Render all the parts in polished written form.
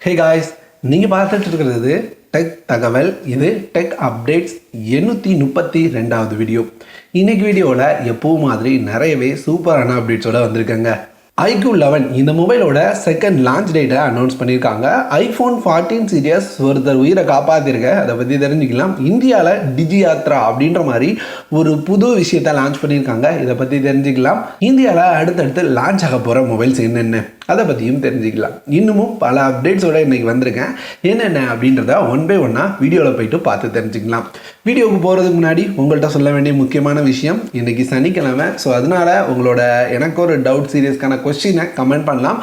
Hey guys, நீங்கள் பார்த்துட்டு இருக்கிறது டெக் தகவல். இது டெக் அப்டேட்ஸ் 832வது வீடியோ. இன்னைக்கு வீடியோவில் எப்பவும் மாதிரி நிறையவே சூப்பரான அப்டேட்ஸோட வந்திருக்கேங்க. iQoo 11 இந்த மொபைலோட செகண்ட் லான்ச் டேட்டை அனௌன்ஸ் பண்ணியிருக்காங்க. iPhone 14 சீரியஸ் ஒருத்தர் உயிரை காப்பாற்றிருக்க, அதை பற்றி தெரிஞ்சுக்கலாம். இந்தியாவில் DigiYatra அப்படின்ற மாதிரி ஒரு புது விஷயத்தை லான்ச் பண்ணியிருக்காங்க, இதை பற்றி தெரிஞ்சுக்கலாம். இந்தியாவில் அடுத்தடுத்து லான்ச் ஆக போகிற மொபைல்ஸ் என்னென்ன அதை பற்றியும் தெரிஞ்சுக்கலாம். இன்னமும் பல அப்டேட்ஸோடு இன்றைக்கி வந்திருக்கேன். என்னென்ன அப்படின்றத ஒன் பை ஒன்னாக வீடியோவில் போய்ட்டு பார்த்து தெரிஞ்சுக்கலாம். வீடியோவுக்கு போகிறதுக்கு முன்னாடி உங்கள்கிட்ட சொல்ல வேண்டிய முக்கியமான விஷயம், இன்றைக்கி சனிக்கிழமை. ஸோ அதனால் உங்களோட எனக்கு ஒரு டவுட் சீரியஸ்க்கான கொஸ்டினை கமெண்ட் பண்ணலாம்.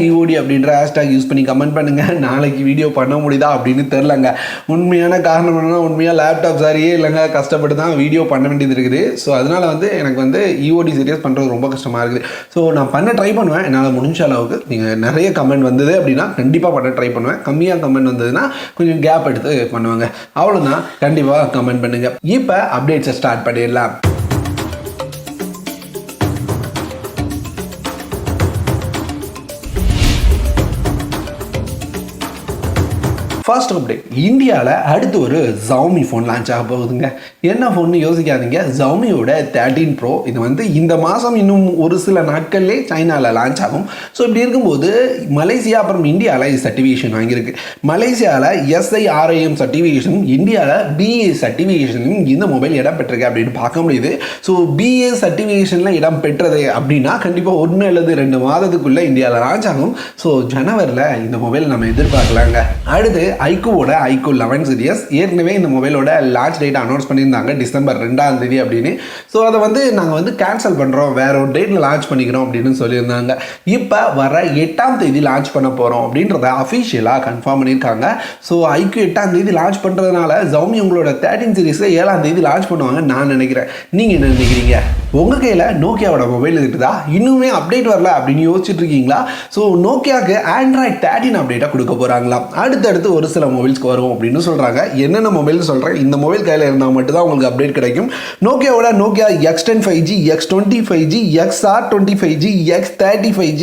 #EOD அப்படின்ற ஹேஷ்டாக் யூஸ் பண்ணி கமெண்ட் பண்ணுங்கள். நாளைக்கு வீடியோ பண்ண முடியுதா அப்படின்னு தெரிலங்க. உண்மையான காரணம் என்னன்னா, உண்மையாக லேப்டாப் சரியே இல்லைங்க, கஷ்டப்பட்டு தான் வீடியோ பண்ண வேண்டியது இருக்குது. ஸோ அதனால் எனக்கு EOD சீரியஸ் பண்ணுறது ரொம்ப கஷ்டமாக இருக்குது. ஸோ நான் பண்ண ட்ரை பண்ணுவேன், என்னால் முடிஞ்ச அளவுக்கு. நீங்கள் நிறைய கமெண்ட் வந்தது அப்படின்னா கண்டிப்பாக பண்ண ட்ரை பண்ணுவேன். கம்மியாக கமெண்ட் வந்ததுன்னா கொஞ்சம் கேப் எடுத்து பண்ணுவாங்க. அவ்வளோதான், கண்டிப்பாக கமெண்ட் பண்ணுங்கள். இப்போ அப்டேட்ஸை ஸ்டார்ட் பண்ணிடலாம். ஃபர்ஸ்ட் அப்டேட், இந்தியாவில் அடுத்து ஒரு Xiaomi ஃபோன் லான்ச் ஆக போகுதுங்க. என்ன ஃபோன்னு யோசிக்காதீங்க, Xiaomiயோட 13 Pro. இது இந்த மாதம் இன்னும் ஒரு சில நாட்கள்லேயே சைனாவில் லான்ச் ஆகும். ஸோ இப்படி இருக்கும்போது மலேசியா அப்புறம் இந்தியாவில் சர்டிஃபிகேஷன் வாங்கியிருக்கு. மலேசியாவில் SIRIM சர்டிஃபிகேஷனும் இந்தியாவில் BA சர்டிஃபிகேஷனும் இந்த மொபைல் இடம் பெற்றிருக்கு அப்படின்னு பார்க்க முடியுது. ஸோ BA சர்டிஃபிகேஷனில் இடம் பெற்றது அப்படின்னா கண்டிப்பாக 1 அல்லது 2 மாதத்துக்குள்ளே இந்தியாவில் லான்ச் ஆகும். ஸோ ஜனவரியில் இந்த மொபைல் நம்ம எதிர்பார்க்கலாங்க. அடுத்து iQooவோட iQoo 11 சீரியஸ். ஏற்கனவே இந்த மொபைலோட லான்ச் டேட் அனௌன்ஸ் பண்ணியிருந்தாங்க, டிசம்பர் 2ஆம் தேதி அப்படின்னு. ஸோ அதை நாங்கள் கேன்சல் பண்ணுறோம், வேற ஒரு டேட்டில் லான்ச் பண்ணிக்கிறோம் அப்படின்னு சொல்லியிருந்தாங்க. இப்போ வர 8ஆம் தேதி லான்ச் பண்ண போகிறோம் அப்படின்றத அஃபிஷியலாக கன்ஃபார்ம் பண்ணியிருக்காங்க. ஸோ iQoo 8ஆம் தேதி லான்ச் பண்ணுறதுனால Xiaomi உங்களோட 13 சீரிஸை 7ஆம் தேதி லான்ச் பண்ணுவாங்கன்னு நான் நினைக்கிறேன். நீங்கள் என்ன நினைக்கிறீங்க? உங்கள் கையில் நோக்கியாவோட மொபைல் இருக்குதா? இன்னுமே அப்டேட் வரல அப்படின்னு யோசிச்சுட்டு இருக்கீங்களா? ஸோ நோக்கியாவுக்கு Android 13 அப்டேட்டாக கொடுக்க போகிறாங்களாம். அடுத்தடுத்து ஒரு சில மொபைல்ஸ்க்கு வரும் அப்படின்னு சொல்கிறாங்க. என்னென்ன மொபைல்னு சொல்கிறேன். இந்த மொபைல் கையில் இருந்தால் மட்டும்தான் உங்களுக்கு அப்டேட் கிடைக்கும். நோக்கியாவோட Nokia X10 5G, X20 5G, XR20 5G, X30 5G,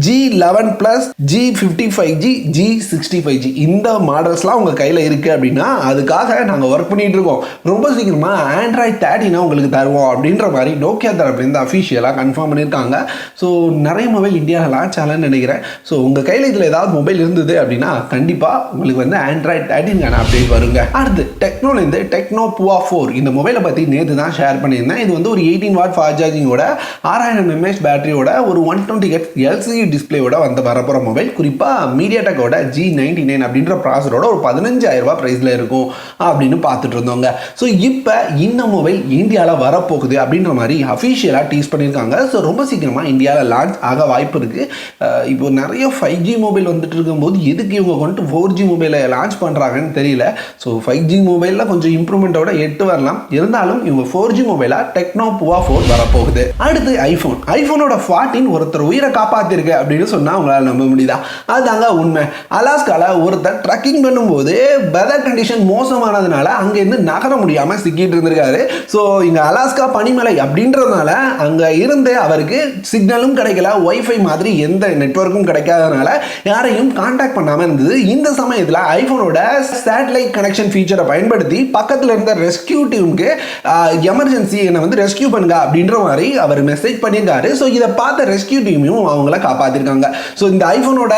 G11 Plus, G50 5G, G60 5G இந்த மாடல்ஸ்லாம் உங்கள் கையில் இருக்குது அப்படின்னா அதுக்காக நாங்கள் ஒர்க் பண்ணிகிட்டு இருக்கோம். ரொம்ப சீக்கிரமாக Android 13 உங்களுக்கு தருவோம் அப்படின்ற மாதிரி நோக்கியா தரப்புலேருந்து அஃபிஷியலாக கன்ஃபார்ம் பண்ணியிருக்காங்க. ஸோ நிறைய மொபைல் இந்தியாவில் லான்ச் ஆகலன்னு நினைக்கிறேன். ஸோ உங்கள் கையில் இதில் ஏதாவது மொபைல் இருந்தது அப்படின்னா கண்டிப்பாக உங்களுக்கு Android 13 அப்டேட் வருங்க. அடுத்து டெக்னோலேருந்து டெக்னோ POVA 4 இந்த மொபைலை பற்றி நேற்று தான் ஷேர் பண்ணியிருந்தேன். இது ஒரு 18 வாட் ஃபாஸ்ட் சார்ஜிங்கோட 6000 mAh பேட்டரியோட ஒரு 120 Hz LCD டிஸ்பிளேயோட வரப்போகிற மொபைல். குறிப்பாக மீடியாடெக்கோட G99 அப்படின்ற ப்ராசரோட ஒரு 15,000 ரூபாய் ப்ரைஸில் இருக்கும் அப்படின்னு பார்த்துட்டு இருந்தோங்க. ஸோ இப்போ இந்த மொபைல் இந்தியாவில் வரப்போகுது அப்படின்ற மாதிரி அஃபிஷியலாக டீஸ் பண்ணியிருக்காங்க. ஸோ ரொம்ப சீக்கிரமாக இந்தியாவில் லான்ச் ஆக வாய்ப்பு இருக்குது. இப்போ நிறைய 5G மொபைல் வந்துட்டு இருக்கும்போது எதுக்கு இவங்க 4G மொபைலை லான்ச் பண்ணுறாங்கன்னு தெரியல. ஸோ 5G மொபைலில் கொஞ்சம் இம்ப்ரூவ்மெண்ட்டோட 8 வரலாம். இருந்தாலும் இவங்க 4G மொபைலாக டெக்னோ POVA 4 வரப்போகுது. அடுத்து ஐஃபோனோட 14 ஒருத்தர் உயிரை காப்பாற்றிருக்கு அப்படின்னு சொன்னால் உங்களால் நம்ப முடியுதா? அதுதாங்க உண்மை. அலாஸ்காவில் ஒருத்தர் ட்ரக்கிங் பண்ணும்போது வெதர் கண்டிஷன் மோசமானதுனால அங்கேருந்து நகர முடியாமல் சிக்கிட்டு இருந்திருக்காரு. ஸோ இங்கே அலாஸ்கா பனிமலை அப்படின்றதுனால அங்கே இருந்து அவருக்கு சிக்னலும் கிடைக்கல, ஒய்ஃபை மாதிரி எந்த நெட்வொர்க்கும் கிடைக்காதனால யாரையும் கான்டாக்ட் பண்ணாமல் இருந்தது. இந்த சமயத்தில் ஐஃபோனோட சேட்டலைட் கனெக்ஷன் ஃபீச்சரை பயன்படுத்தி பக்கத்தில் இருந்த ரெஸ்கியூ டீமுக்கு எமர்ஜென்சி என்னை ரெஸ்கியூ பண்ணுங்க அப்படின்ற மாதிரி அவர் மெசேஜ் பண்ணியிருக்காரு. ஸோ இதை பார்த்த ரெஸ்கியூ டீமையும் அவங்கள காப்பாற்றிருக்காங்க. ஸோ இந்த ஐஃபோனோட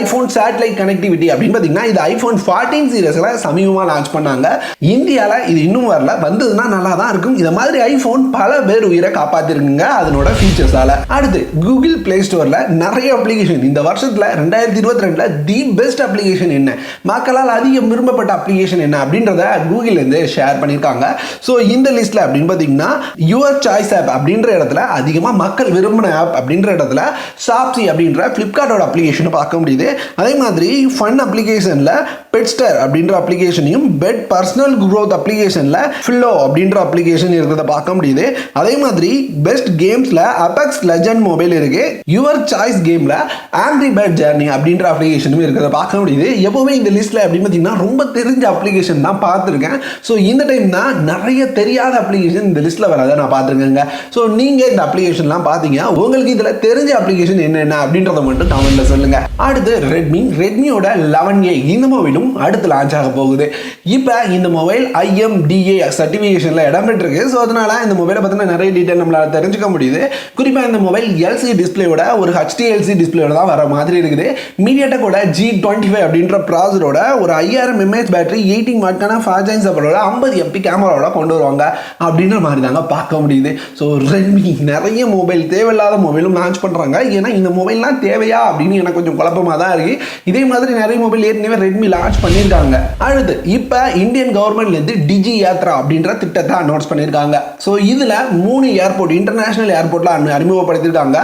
ஐஃபோன் சேட்டலைட் கனெக்டிவிட்டி அப்படின்னு பார்த்தீங்கன்னா இது iPhone 14 சீரியஸில் சமீபமாக லான்ச் பண்ணாங்க. இந்தியாவில் இது இன்னும் வரல, வந்ததுன்னா நல்லா தான் இருக்கும். இதை மாதிரி ஐஃபோன் பல பேர் உயிரை காப்பாற்றிருக்குங்க அதனோட ஃபீச்சர்ஸால். அடுத்து கூகுள் பிளே ஸ்டோரில் நிறைய அப்ளிகேஷன் இந்த வருஷத்தில் 2022 தி பெஸ்ட் அப்ளிகேஷன் என்ன, மக்களால் அதிகம் விரும்பப்பட்ட அப்ளிகேஷன் என்ன அப்படின்றத கூகுள்லேருந்து ஷேர் பண்ணியிருக்காங்க. ஸோ இந்த லிஸ்ட்டில் அப்படின்னு பார்த்தீங்கன்னா யுவர் சாய்ஸ் ஆப் அப்படின்ற இடத்துல அதிகமாக மக்கள் விரும்பின ஆப் அப்படின்ற இடத்துல ஷாப்ஸி அப்படின்ற ஃப்ளிப்கார்ட்டோட அப்ளிகேஷனை பார்க்க முடியுது. அதே மாதிரி ஃபன் அப்ளிகேஷனில் பெட்ஸ்டர் அப்படின்ற அப்ளிகேஷனையும் பெட் பர்சனல் க்ரோத் அப்ளிகேஷனில் ஃபில்லோ அப்படின்ற அப்ளிகேஷன் இருக்கிறத பார்க்க முடியுது. அதே மாதிரி பெஸ்ட் கேம்ஸ்ல அபெக்ஸ் லெஜண்ட் மொபைல் இருக்கு. யுவர் சாய்ஸ் கேம்ல ஆங்கிரி பேர்ட் ஜர்னி அப்படின்ற அப்ளிகேஷனும் இருக்கிறத பார்க்க முடியுது. எப்பவுமே இந்த லிஸ்ட்ல அப்படின்னு பார்த்தீங்கன்னா ரொம்ப தெரிஞ்ச அப்ளிகேஷன் தான் பார்த்துருக்கேன். ஸோ இந்த டைம் தான் நிறைய தெரியாத அப்ளிகேஷன் இந்த லிஸ்ட்ல வரதை நான் பார்த்துருக்கேங்க. ஸோ நீங்க இந்த அப்ளிகேஷன்லாம் பார்த்தீங்க, உங்களுக்கு இதுல தெரிஞ்ச அப்ளிகேஷன் என்னென்ன அப்படின்றத மட்டும் கமெண்ட்ல சொல்லுங்க. அடுத்து ரெட்மியோட 11A இந்த மொபைலும் அடுத்து லான்ச் ஆக போகுது. இப்போ இந்த மொபைல் IMDA சர்டிஃபிகேஷன்ல இடம் பெற்றிருக்கு. ஸோ அதனால இந்த மொபைலை பத்தின நிறைய டீடைல் நம்மளால தெரிஞ்சுக்க முடியுது. குறிப்பாக இந்த மொபைல் LCD டிஸ்பிளேயோட ஒரு HDLC டிஸ்பிளேயோட தான் வர மாதிரி இருக்குது. மீடியாடெக்கோட G25 அப்படின்ற ப்ராசரோட ஒரு 5000 mAh பேட்டரி 18 வாட்கான ஃபாஸ்ட் சார்ஜிங் சப்போர்ட்டோட 50 MP கேமராவோட கொண்டு வருவாங்க அப்படின்ற மாதிரி தாங்க பார்க்க முடியுது. ஸோ ரெட்மி நிறைய மொபைல் தேவையில்லாத மொபைலும் லான்ச் பண்றாங்க. ஏன்னா இந்த மொபைல்லாம் தேவையா அப்படின்னு எனக்கு கொஞ்சம் குழப்பமாக தான் இருக்கு. இதே மாதிரி நிறைய மொபைல் ஏற்கனவே ரெட்மி லான்ச் பண்ணியிருக்காங்க. அடுத்து இப்போ இந்தியன் கவர்மெண்ட்லேருந்து DigiYatra அப்படின்ற திட்டத்தை அனௌன்ஸ் பண்ணியிருக்காங்க. ஸோ இதில் 3 ஏர்போர்ட் இன்டர்நேஷனல் ஏர்போர்ட்ல அறிமுகப்படுத்தியிருக்காங்க.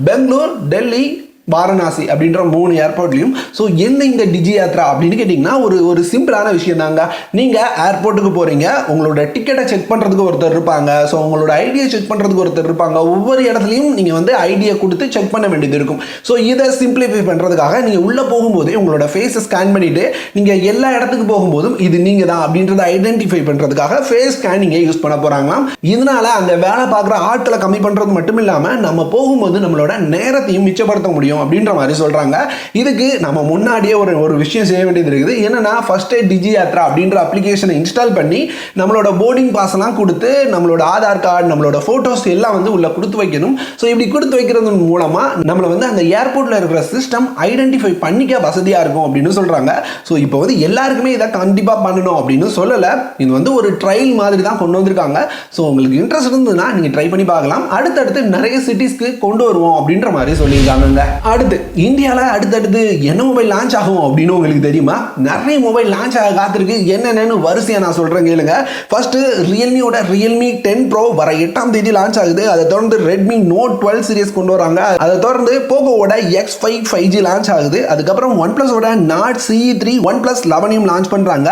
பெங்களூர், டெல்லி, வாரணாசி அப்படின்ற 3 ஏர்போர்ட்லையும். ஸோ என்ன இந்த DigiYatra அப்படின்னு கேட்டிங்கன்னா ஒரு சிம்பிளான விஷயம் தாங்க. நீங்கள் ஏர்போர்ட்டுக்கு போகிறீங்க, உங்களோட டிக்கெட்டை செக் பண்ணுறதுக்கு ஒருத்தர் இருப்பாங்க. ஸோ உங்களோட ஐடியை செக் பண்ணுறதுக்கு ஒருத்தர் இருப்பாங்க. ஒவ்வொரு இடத்துலையும் நீங்கள் வந்து ஐடியை கொடுத்து செக் பண்ண வேண்டியது இருக்கும். ஸோ இதை சிம்பிளிஃபை பண்ணுறதுக்காக நீங்கள் உள்ளே போகும்போதே உங்களோட ஃபேஸை ஸ்கேன் பண்ணிவிட்டு நீங்கள் எல்லா இடத்துக்கு போகும்போதும் இது நீங்கள் தான் அப்படின்றத ஐடென்டிஃபை பண்ணுறதுக்காக ஃபேஸ் ஸ்கேனிங்கை யூஸ் பண்ண போகிறாங்களாம். இதனால அந்த வேலை பார்க்குற ஆட்களை கம்மி பண்ணுறது மட்டும் இல்லாமல் நம்ம போகும்போது நம்மளோட நேரத்தையும் மிச்சப்படுத்த முடியும் அப்படின்ற மாதிரி சொல்றாங்க. இதுக்கு நம்ம முன்னாடியே ஒரு விஷயம் செய்ய வேண்டியது இருக்குது. என்னன்னா ஃபர்ஸ்ட் DigiYatra அப்படின்ற அப்ளிகேஷனை இன்ஸ்டால் பண்ணி நம்மளோட போர்டிங் பாஸ் எல்லாம் கொடுத்து நம்மளோட ஆதார் கார்டு, நம்மளோட போட்டோஸ் எல்லாம் வந்து உள்ள கொடுத்து வைக்கணும். ஸோ இப்படி கொடுத்து வைக்கிறது மூலமா நம்மள வந்து அந்த ஏர்போர்ட்ல இருக்கிற சிஸ்டம் ஐடென்டிஃபை பண்ணிக்க வசதியா இருக்கும் அப்படின்னு சொல்றாங்க. ஸோ இப்போ வந்து எல்லாருக்குமே இதை கண்டிப்பா பண்ணணும் அப்படின்னு சொல்லல. இது வந்து ஒரு ட்ரையல் மாதிரி தான் கொண்டு வந்திருக்காங்க. ஸோ உங்களுக்கு இன்ட்ரெஸ்ட் இருந்ததுன்னா நீங்க ட்ரை பண்ணி பார்க்கலாம். அடுத்தடுத்து நிறைய சிட்டிஸ்க்கு கொண்டு வருவோம் அப்படின்ற மாதிரி சொல்லியிருக்காங்க. அடுத்து இந்தியாவில் அடுத்தடுத்து என்ன மொபைல் லான்ச் ஆகும் அப்படின்னு உங்களுக்கு தெரியுமா? நிறைய மொபைல் லான்ச் ஆக காத்திருக்கு. என்னென்னு வரிசையாக நான் சொல்கிறேன் கேளுங்க. ஃபர்ஸ்ட் ரியல்மியோட Realme 10 Pro வர 8ஆம் தேதி லான்ச் ஆகுது. அதை தொடர்ந்து Redmi Note 12 சீரிஸ் கொண்டு வராங்க. அதை தொடர்ந்து போகோவோட X5 5G லான்ச் ஆகுது. அதுக்கப்புறம் OnePlusoட Nord CE3 OnePlus 11 லான்ச் பண்ணுறாங்க.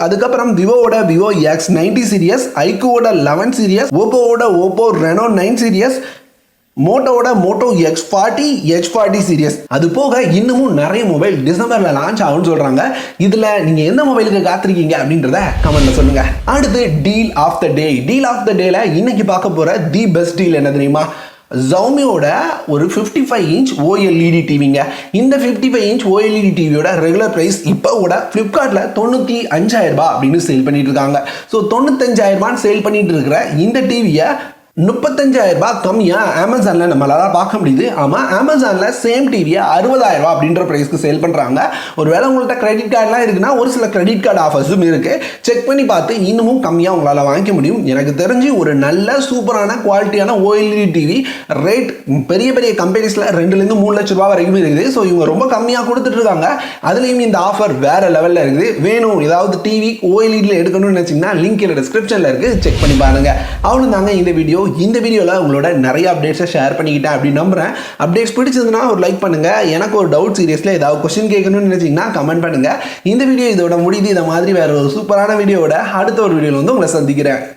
அதுக்கப்புறம் விவோட Vivo X90 சீரியஸ், iQooட 11 சீரியஸ், ஓப்போவோட Oppo Reno 9 சீரியஸ், மோட்டோவோட மோட்டோ H40 சீரியஸ். அது போக இன்னமும் நிறைய மொபைல் டிசம்பர்ல லான்ச் ஆகும்னு சொல்றாங்க. இதுல நீங்க எந்த மொபைலுக்கு காத்திருக்கீங்க அப்படின்றத கமெண்ட்ல சொல்லுங்க. அடுத்து டீல் ஆஃப் த டேல இன்னைக்கு பார்க்க போற தி பெஸ்ட் டீல் என்ன தெரியுமா? Xiaomiயோட ஒரு 55 இன்ச் OLED டிவிங்க. இந்த 55 இன்ச் OLED டிவியோட ரெகுலர் பிரைஸ் இப்போ ஃப்ளிப்கார்ட்ல 95,000 ரூபாய் அப்படின்னு சேல் பண்ணிட்டு இருக்காங்க. ஸோ 95,000 ரூபாய் சேல் பண்ணிட்டு இருக்கிற இந்த டிவியை 35,000 ரூபாய் கம்மியா அமேசான்ல நம்மளால பார்க்க முடியுது. ஆமா, அமேசான்ல சேம் டிவியை 60,000 ரூபாய் அப்படின்ற பிரைஸ்க்கு சேல் பண்றாங்க. ஒருவேளை உங்கள்கிட்ட கிரெடிட் கார்டுலாம் இருக்குன்னா ஒரு சில கிரெடிட் கார்டு ஆஃபர்ஸும் இருக்கு. செக் பண்ணி பார்த்து இன்னமும் கம்மியா உங்களால வாங்கிக்க முடியும். எனக்கு தெரிஞ்சு ஒரு நல்ல சூப்பரான குவாலிட்டியான OLED டிவி ரேட் பெரிய பெரிய கம்பெனிஸ்ல 2 to 3 லட்சம் ரூபாய் வரைக்கும் இருக்குது. ஸோ இவங்க ரொம்ப கம்மியா கொடுத்துட்டு இருக்காங்க. அதுலயும் இந்த ஆஃபர் வேற லெவல்ல இருக்குது. வேணும் ஏதாவது டிவி OLEDல எடுக்கணும்னு நினைச்சீங்கன்னா லிங்க் டிஸ்கிரிப்ஷன்ல இருக்கு, செக் பண்ணி பாருங்க. அவ்வளவுதாங்க இந்த வீடியோ. இந்த வீடியோல உங்களோட நிறைய அப்டேட்ஸை ஷேர் பண்ணிக்கிட்டேன் அப்படின்னு நம்புறேன். அப்டேட்ஸ் பிடிச்சதுன்னா ஒரு லைக் பண்ணுங்க. எனக்கு ஒரு டவுட் சீரியஸ்ல ஏதாவது கொஸ்டின் கேட்கணும்னு நினைச்சீங்கன்னா கமெண்ட் பண்ணுங்க. இந்த வீடியோ இதோட முடியுது. இதை மாதிரி வேற ஒரு சூப்பரான வீடியோட அடுத்த ஒரு வீடியோல வந்து உங்களை சந்திக்கிறேன்.